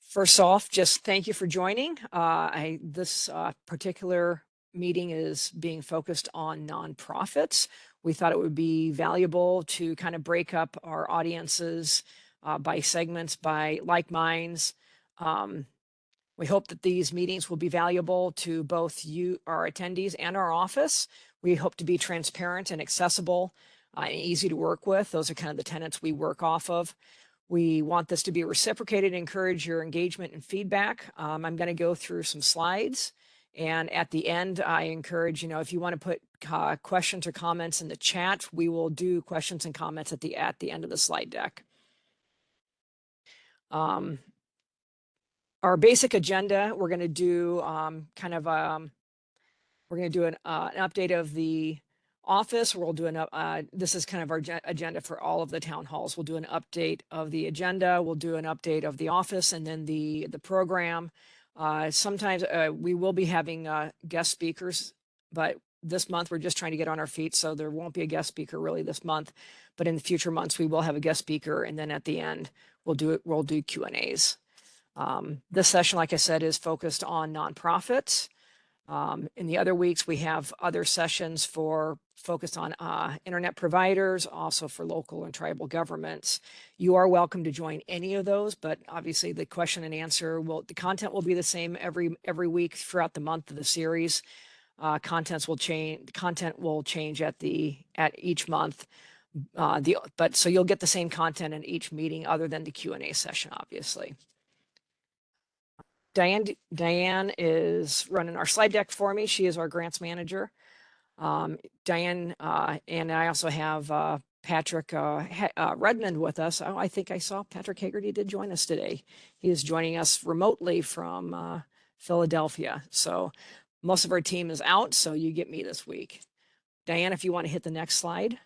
First off, just thank you for joining. This particular meeting is being focused on nonprofits. We thought it would be valuable to kind of break up our audiences by segments, by like minds. We hope that these meetings will be valuable to both you, our attendees, and our office. We hope to be transparent and accessible and easy to work with. Those are kind of the tenets we work off of. We want this to be reciprocated, encourage your engagement and feedback. I'm going to go through some slides. And at the end, I encourage, if you want to put questions or comments in the chat, we will do questions and comments at the end of the slide deck. Our basic agenda, we're going to do we're going to do an update of the office. We'll do this is kind of our agenda for all of the town halls. We'll do an update of the agenda. We'll do an update of the office and then the program. Sometimes we will be having guest speakers, but this month we're just trying to get on our feet, so there won't be a guest speaker really this month. But in the future months we will have a guest speaker, and then at the end we'll do Q&As. This session, like I said, is focused on nonprofits. In the other weeks, we have other sessions focused on internet providers, also for local and tribal governments. You are welcome to join any of those, but obviously the question and answer the content will be the same every week throughout the month of the series. Content will change at each month. So you'll get the same content in each meeting other than the Q&A session, obviously. Diane is running our slide deck for me. She is our grants manager. Diane and I also have Patrick Redmond with us. Oh, I think I saw Patrick Hagerty did join us today. He is joining us remotely from Philadelphia. So most of our team is out, so you get me this week. Diane, if you want to hit the next slide.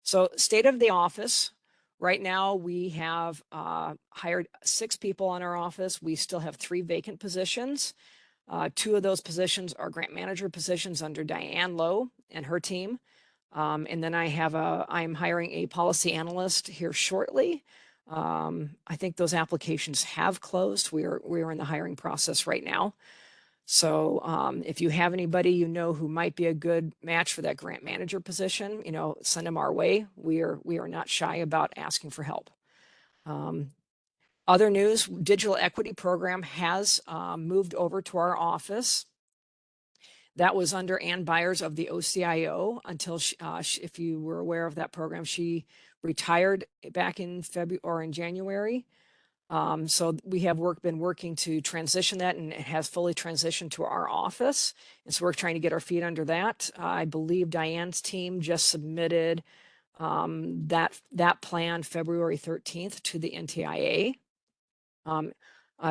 So state of the office. Right now, we have hired 6 people in our office. We still have 3 vacant positions. 2 of those positions are grant manager positions under Diane Lowe and her team. And then I'm hiring a policy analyst here shortly. I think those applications have closed. We are in the hiring process right now. So if you have anybody who might be a good match for that grant manager position, send them our way. We are not shy about asking for help. Other news, digital equity program has moved over to our office. That was under Ann Byers of the OCIO until if you were aware of that program, she retired back in February or in January. So we have been working to transition that, and it has fully transitioned to our office. And so we're trying to get our feet under that. I believe Diane's team just submitted that plan February 13th to the NTIA.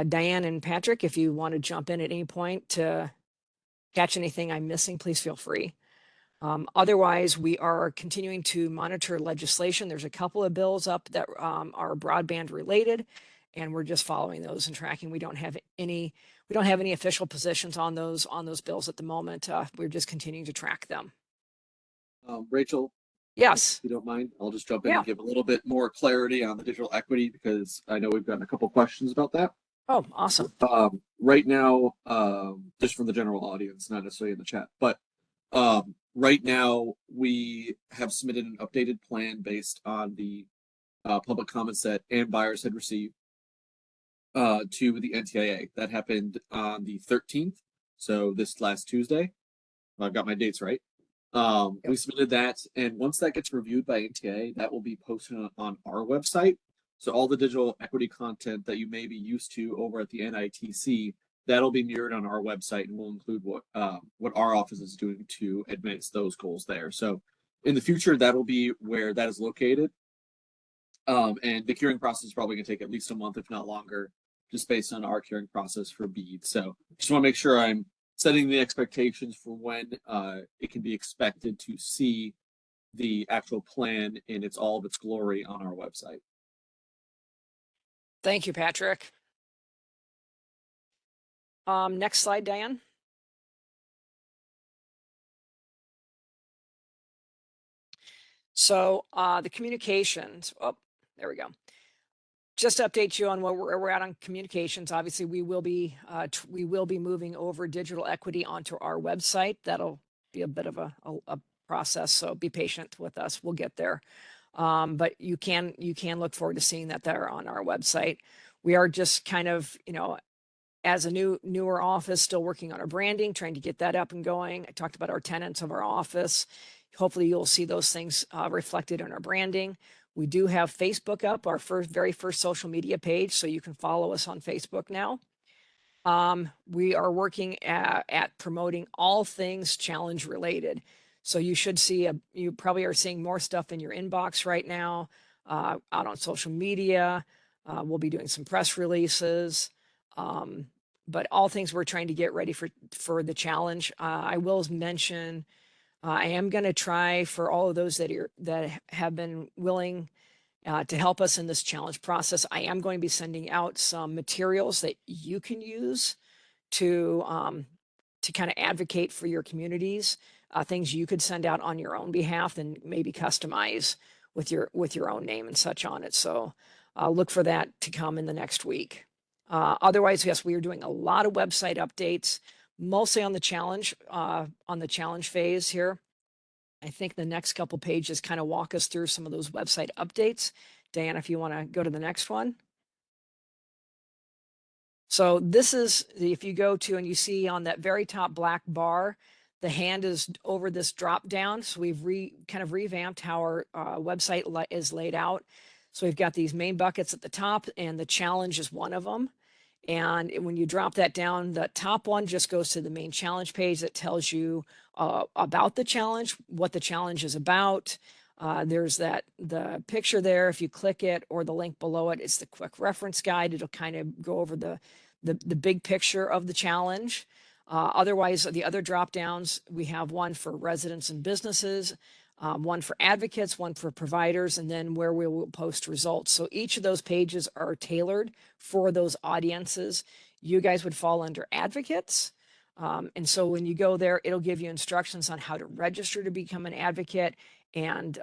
Diane and Patrick, if you want to jump in at any point to catch anything I'm missing, please feel free. Otherwise, we are continuing to monitor legislation. There's a couple of bills up that are broadband related, and we're just following those and tracking. We don't have any official positions on those bills at the moment. We're just continuing to track them. Rachel, yes, if you don't mind, I'll just jump in and give a little bit more clarity on the digital equity, because I know we've gotten a couple questions about that. Oh, awesome. Right now, just from the general audience, not necessarily in the chat, but right now we have submitted an updated plan based on the public comments that Ann Byers had received to the NTIA. That happened on the 13th, so this last Tuesday. I've got my dates right. We submitted that, and once that gets reviewed by NTIA, that will be posted on our website. So all the digital equity content that you may be used to over at the NITC, that'll be mirrored on our website, and we'll include what our office is doing to advance those goals there. So in the future, that'll be where that is located. And the curing process is probably going to take at least a month, if not longer, just based on our curing process for beads. So just want to make sure I'm setting the expectations for when it can be expected to see the actual plan in all of its glory on our website. Thank you, Patrick. Next slide, Diane. So the communications, oh, there we go. just to update you on where we're at on communications. Obviously, we will be moving over digital equity onto our website. That'll be a bit of a process, so be patient with us. We'll get there. But you can look forward to seeing that there on our website. We are just kind of, as a newer office, still working on our branding, trying to get that up and going. I talked about our tenants of our office. Hopefully you'll see those things reflected in our branding. We do have Facebook up, our very first social media page, so you can follow us on Facebook now. We are working at promoting all things challenge related. So you should see you probably are seeing more stuff in your inbox right now, out on social media. We'll be doing some press releases. But all things we're trying to get ready for the challenge. I will mention, I am going to try for all of those that have been willing to help us in this challenge process. I am going to be sending out some materials that you can use to kind of advocate for your communities, things you could send out on your own behalf and maybe customize with your own name and such on it. So look for that to come in the next week. Otherwise, yes, we are doing a lot of website updates, mostly on the challenge phase here. I think the next couple pages kind of walk us through some of those website updates. Diana, if you want to go to the next one. So this is, if you go to and you see on that very top black bar, the hand is over this drop down. So we've kind of revamped how our website is laid out. So we've got these main buckets at the top, and the challenge is one of them. And when you drop that down, the top one just goes to the main challenge page that tells you about the challenge, what the challenge is about. There's the picture there. If you click it, or the link below it, it's the quick reference guide. It'll kind of go over the big picture of the challenge. Otherwise, the other drop downs, we have one for residents and businesses, one for advocates, one for providers, and then where we will post results. So each of those pages are tailored for those audiences. You guys would fall under advocates. And so when you go there, it'll give you instructions on how to register to become an advocate. And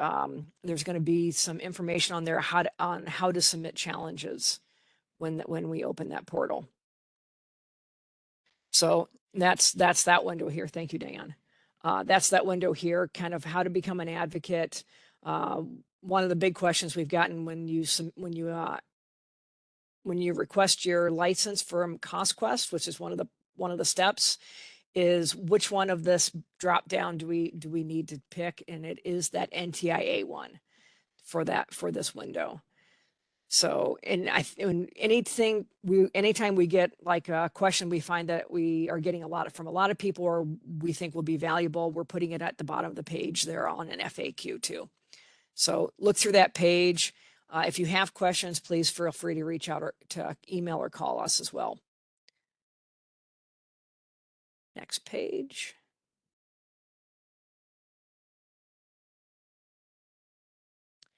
there's going to be some information on there on how to submit challenges when we open that portal. So that's that window here. Thank you, Dan. That's that window here, kind of how to become an advocate. One of the big questions we've gotten when you request your license from CostQuest, which is one of the steps, is which one of this drop down do we need to pick, and it is that NTIA one for this window. So, anytime we get like a question, we find that we are getting from a lot of people, or we think will be valuable, we're putting it at the bottom of the page there on an FAQ too. So look through that page. If you have questions, please feel free to reach out or to email or call us as well. Next page.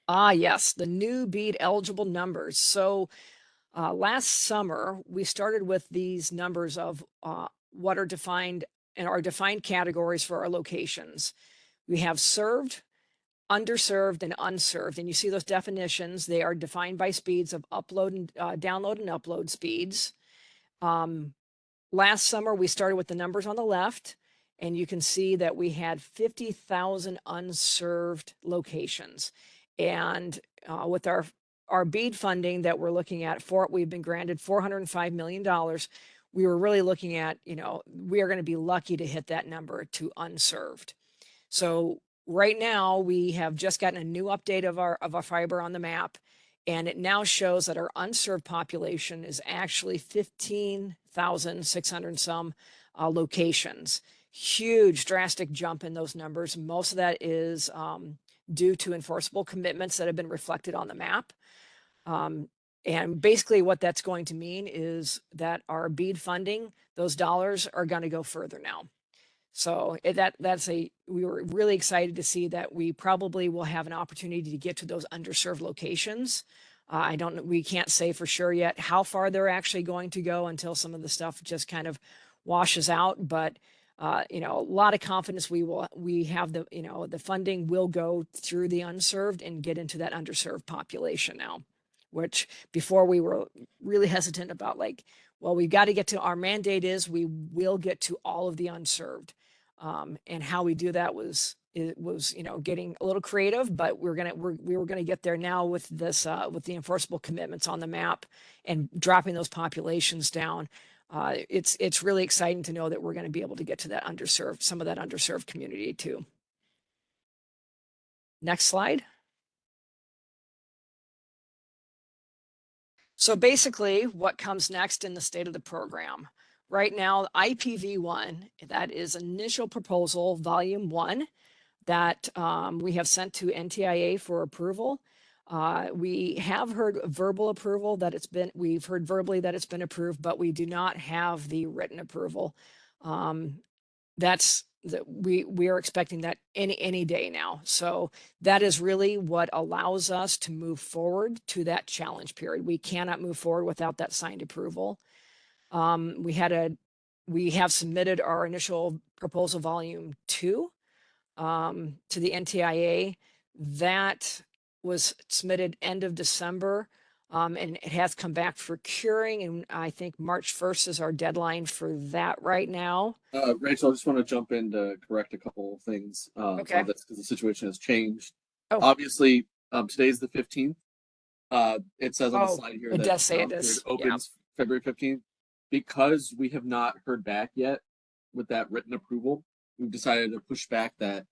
Yes, the new BEAD eligible numbers. So last summer, we started with these numbers of what are defined and are defined categories for our locations. We have served, underserved, and unserved. And you see those definitions. They are defined by speeds of download and upload speeds. Last summer, we started with the numbers on the left, and you can see that we had 50,000 unserved locations. And with our BEAD funding that we're looking at we've been granted $405 million. We were really looking at, we are going to be lucky to hit that number to unserved. So right now we have just gotten a new update of our fiber on the map, and it now shows that our unserved population is actually 15,600 some locations. Huge, drastic jump in those numbers. Most of that is due to enforceable commitments that have been reflected on the map. And basically what that's going to mean is that our BEAD funding, those dollars are going to go further now. So we were really excited to see that we probably will have an opportunity to get to those underserved locations. We can't say for sure yet how far they're actually going to go until some of the stuff just kind of washes out. But a lot of confidence we have the funding will go through the unserved and get into that underserved population now. which before we were really hesitant about like, well, we've got to get to our mandate is we will get to all of the unserved. And how we do that was getting a little creative, but we were gonna get there now with this with the enforceable commitments on the map and dropping those populations down. It's really exciting to know that we're going to be able to get to that underserved, some of that underserved community too. Next slide. So basically what comes next in the state of the program. Right now, IPv1, that is initial proposal, volume 1, that we have sent to NTIA for approval. We have heard verbal approval that we've heard verbally that it's been approved, but we do not have the written approval. We are expecting that any day now. So that is really what allows us to move forward to that challenge period. We cannot move forward without that signed approval. We have submitted our initial proposal volume 2 to the NTIA. That was submitted end of December, and it has come back for curing. And I think March 1st is our deadline for that right now. Rachel, I just want to jump in to correct a couple of things Okay. on this because the situation has changed. Oh. Obviously, today's the 15th. It says on the slide here it that does say it period is. opens February 15th. Because we have not heard back yet with that written approval, we've decided to push back that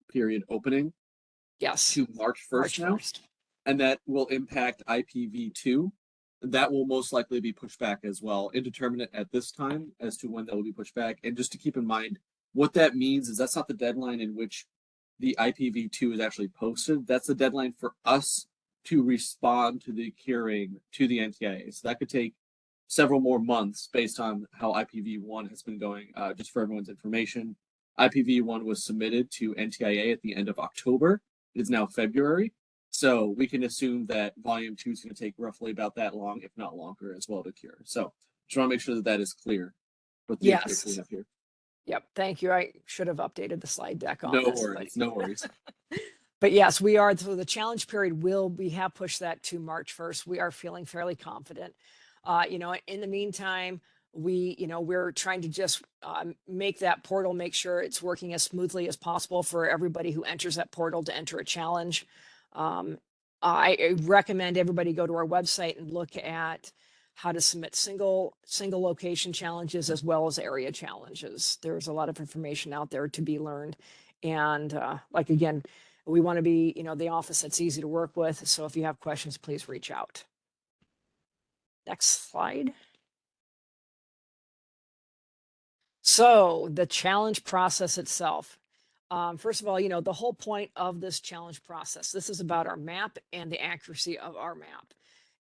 period opening Yes. to March 1st now. And that will impact IPv2. That will most likely be pushed back as well. Indeterminate at this time as to when that will be pushed back. And just to keep in mind, what that means is that's not the deadline in which the IPv2 is actually posted. That's the deadline for us to respond to the curing to the NTIA. So that could take several more months based on how IPv1 has been going. Just for everyone's information, IPv1 was submitted to NTIA at the end of October. It is now February. So we can assume that volume 2 is going to take roughly about that long, if not longer, as well to cure. So just want to make sure that that is clear with the information we have here. Yep. Thank you. I should have updated the slide deck on no this. Worries, no worries. But yes, we are. So the challenge period we have pushed that to March 1st. We are feeling fairly confident. In the meantime, we're trying to just make that portal, make sure it's working as smoothly as possible for everybody who enters that portal to enter a challenge. I recommend everybody go to our website and look at how to submit single location challenges as well as area challenges. There's a lot of information out there to be learned. And again, we want to be, the office that's easy to work with. So if you have questions, please reach out. Next slide. So the challenge process itself. First of all, the whole point of this challenge process, this is about our map and the accuracy of our map.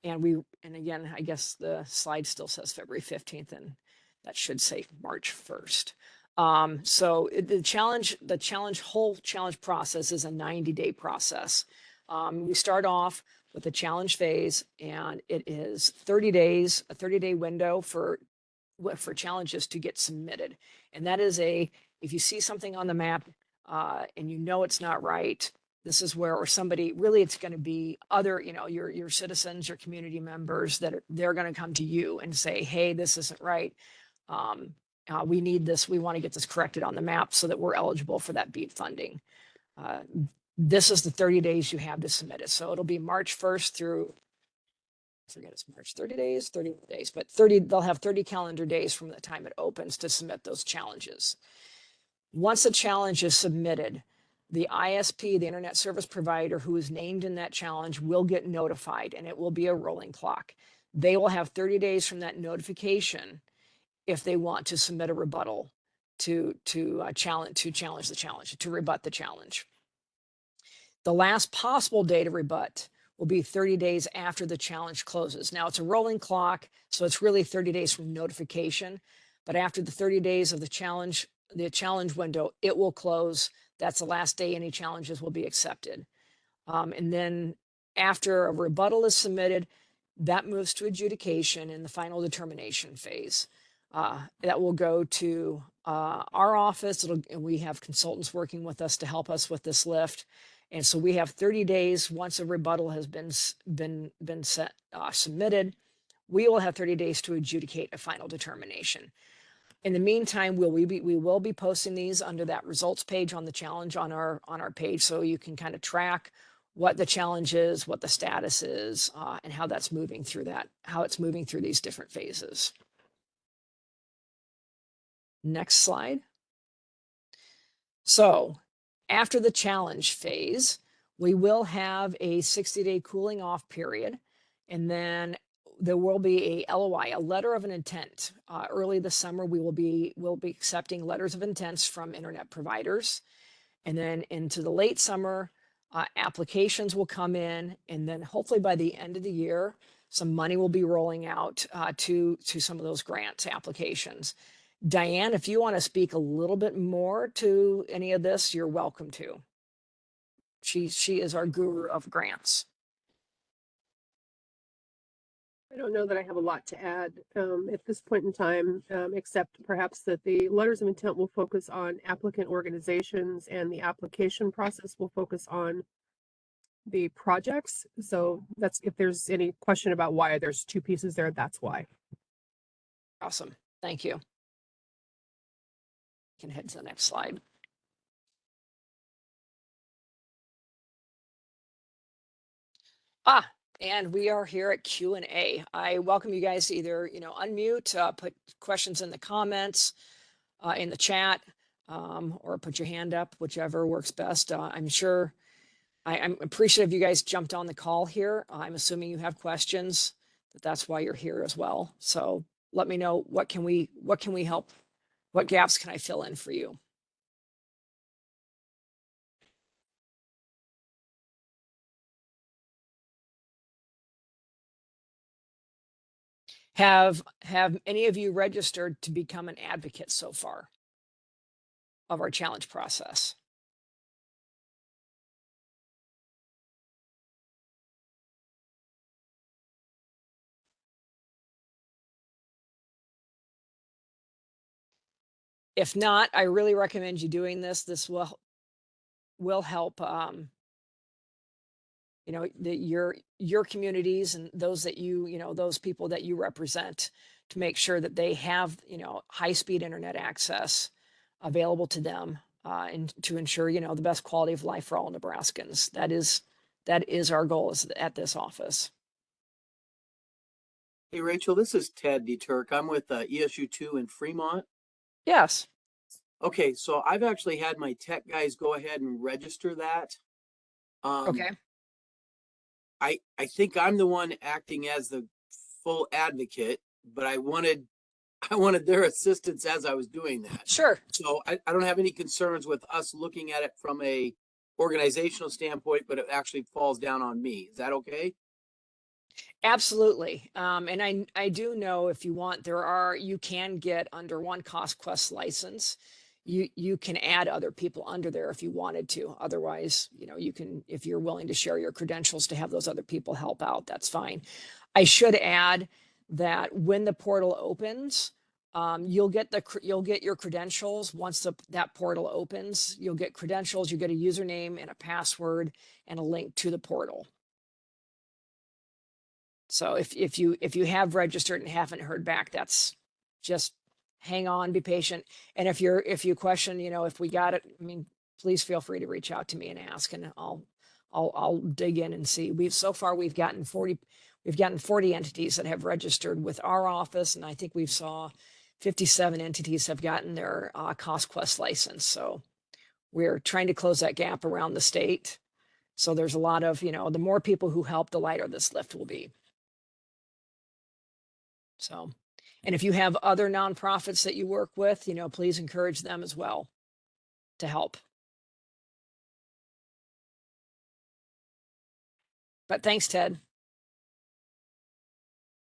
And again, I guess the slide still says February 15th, and that should say March 1st. So the whole challenge process is a 90-day process. We start off with the challenge phase, and it is 30 days, a 30-day window for challenges to get submitted. And that is if you see something on the map and it's not right, this is where, or somebody, really it's going to be other, your citizens, your community members they're going to come to you and say, hey, this isn't right. We need this. We want to get this corrected on the map so that we're eligible for that BEAD funding. This is the 30 days you have to submit it. So it'll be March 1st through, I forget, it's March 30 days, but they'll have 30 calendar days from the time it opens to submit those challenges. Once a challenge is submitted, the ISP, the internet service provider who is named in that challenge, will get notified, and it will be a rolling clock. They will have 30 days from that notification if they want to submit a rebuttal to challenge the challenge, to rebut the challenge. The last possible day to rebut will be 30 days after the challenge closes. Now, it's a rolling clock, so it's really 30 days from notification. But after the 30 days of the challenge window, it will close. That's the last day any challenges will be accepted. And then after a rebuttal is submitted, that moves to adjudication in the final determination phase. That will go to our office. And we have consultants working with us to help us with this lift. And so we have 30 days once a rebuttal has been submitted. We will have 30 days to adjudicate a final determination. In the meantime, we will be posting these under that results page on the challenge on our page, so you can kind of track what the challenge is, what the status is, and how that's moving through how it's moving through these different phases. Next slide. So after the challenge phase, we will have a 60-day cooling off period, and then there will be a LOI, a letter of an intent. Early this summer, we'll be accepting letters of intents from internet providers, and then into the late summer, applications will come in, and then hopefully by the end of the year, some money will be rolling out to some of those grant applications. Diane, if you want to speak a little bit more to any of this, you're welcome to. She is our guru of grants. I don't know that I have a lot to add at this point in time, except perhaps that the letters of intent will focus on applicant organizations and the application process will focus on the projects. So that's, if there's any question about why there's two pieces there, that's why. Awesome. Thank you. Can head to the next slide. And we are here at Q&A. I welcome you guys to either, unmute, put questions in the comments, in the chat, or put your hand up, whichever works best. I'm sure I'm appreciative you guys jumped on the call here. I'm assuming you have questions, that's why you're here as well. So let me know, what can we help? What gaps can I fill in for you? Have any of you registered to become an advocate so far of our challenge process? If not, I really recommend you doing this. This will help your communities and those that those people that you represent, to make sure that they have high-speed internet access available to them, and to ensure the best quality of life for all Nebraskans. That is our goal at this office. Hey, Rachel, this is Ted DeTurk. I'm with ESU2 in Fremont. Yes. Okay, so I've actually had my tech guys go ahead and register that. Okay. I think I'm the one acting as the full advocate, but I wanted their assistance as I was doing that. Sure. So I don't have any concerns with us looking at it from a organizational standpoint, but it actually falls down on me. Is that okay? Absolutely. And I do know, if you want, you can get under one CostQuest license. You can add other people under there if you wanted to. Otherwise, you can, if you're willing to share your credentials to have those other people help out, that's fine. I should add that when the portal opens, you'll get your credentials. Once that portal opens, you'll get credentials, you get a username and a password and a link to the portal. So if you have registered and haven't heard back, that's just hang on, be patient. And if you question, if we got it, please feel free to reach out to me and ask, and I'll dig in and see. We've gotten 40 entities that have registered with our office, and I think we've saw 57 entities have gotten their CostQuest license. So we're trying to close that gap around the state. So there's a lot of, the more people who help, the lighter this lift will be. So, and if you have other nonprofits that you work with, please encourage them as well to help. But thanks, Ted.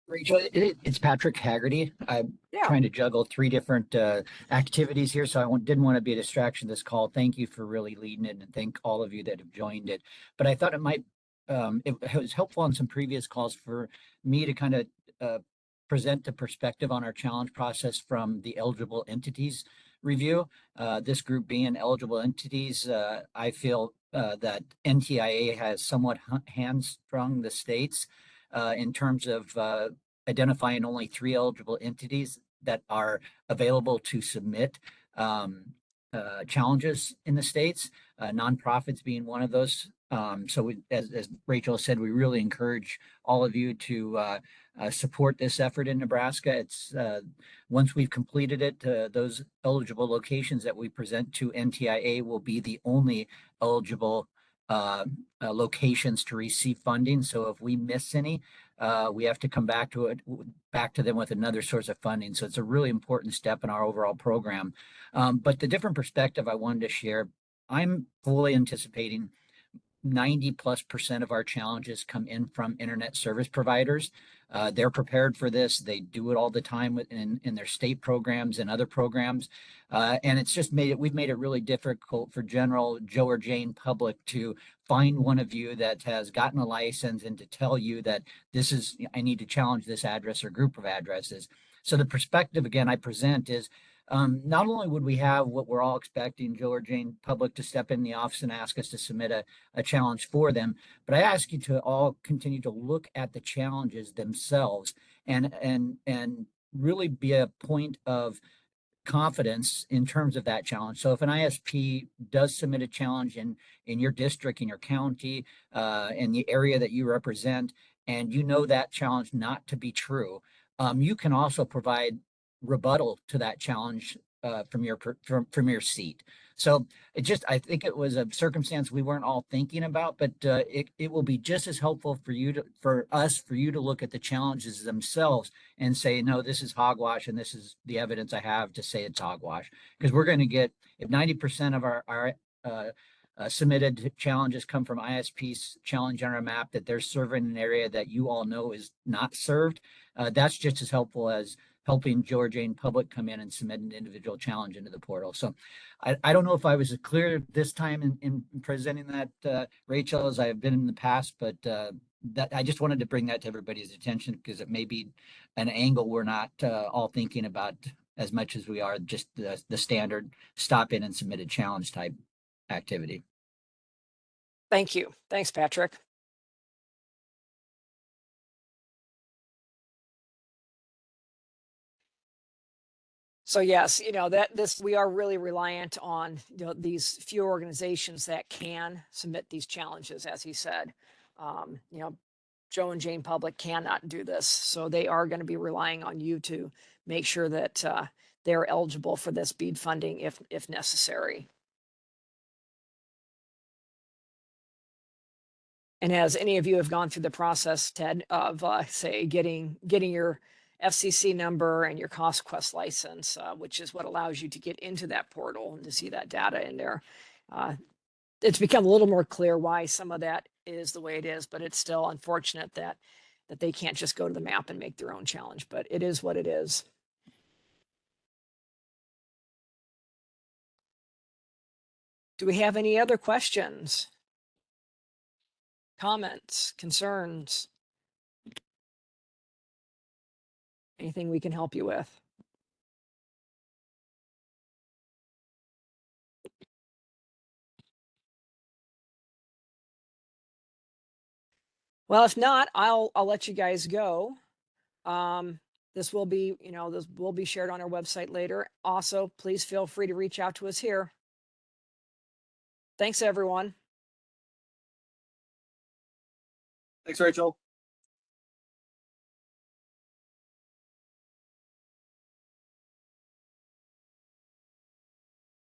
Rachel, it's Patrick Haggerty. I'm trying to juggle 3 different activities here, so I didn't want to be a distraction this call. Thank you for really leading it, and thank all of you that have joined it. But I thought it was helpful on some previous calls for me to kind of present the perspective on our challenge process from the eligible entities review. This group being eligible entities, I feel that NTIA has somewhat hamstrung the states in terms of identifying only 3 eligible entities that are available to submit challenges in the states, nonprofits being one of those. So as Rachel said, we really encourage all of you to support this effort in Nebraska. It's once we've completed it, those eligible locations that we present to NTIA will be the only eligible locations to receive funding. So if we miss any, we have to come back to them with another source of funding. So it's a really important step in our overall program. But the different perspective I wanted to share, I'm fully anticipating 90+% of our challenges come in from internet service providers. They're prepared for this. They do it all the time in their state programs and other programs. And it's just we've made it really difficult for general Joe or Jane public to find one of you that has gotten a license and to tell you that I need to challenge this address or group of addresses. So the perspective, again, I present is, not only would we have what we're all expecting, Joe or Jane public to step in the office and ask us to submit a challenge for them, but I ask you to all continue to look at the challenges themselves and really be a point of confidence in terms of that challenge. So if an ISP does submit a challenge in your district, in your county, in the area that you represent, and you know that challenge not to be true, you can also provide rebuttal to that challenge from your seat. So I think it was a circumstance we weren't all thinking about, but it will be just as helpful for you to look at the challenges themselves and say, no, this is hogwash, and this is the evidence I have to say it's hogwash. Because we're going to get, if 90% of our submitted challenges come from ISP's challenge on our map that they're serving an area that you all know is not served, that's just as helpful as helping Joe or Jane public come in and submit an individual challenge into the portal. So I don't know if I was as clear this time in presenting that, Rachel, as I have been in the past, but that I just wanted to bring that to everybody's attention because it may be an angle we're not all thinking about as much as we are just the standard stop in and submit a challenge type activity. Thank you. Thanks, Patrick. So yes, we are really reliant on these few organizations that can submit these challenges, as he said. Joe and Jane Public cannot do this, so they are going to be relying on you to make sure that they're eligible for this BEAD funding if necessary. And as any of you have gone through the process, Ted, of say getting your FCC number and your CostQuest license, which is what allows you to get into that portal and to see that data in there. It's become a little more clear why some of that is the way it is, but it's still unfortunate that they can't just go to the map and make their own challenge, but it is what it is. Do we have any other questions? Comments, concerns? Anything we can help you with? Well, if not, I'll let you guys go. This will be, this will be shared on our website later. Also, please feel free to reach out to us here. Thanks, everyone. Thanks, Rachel.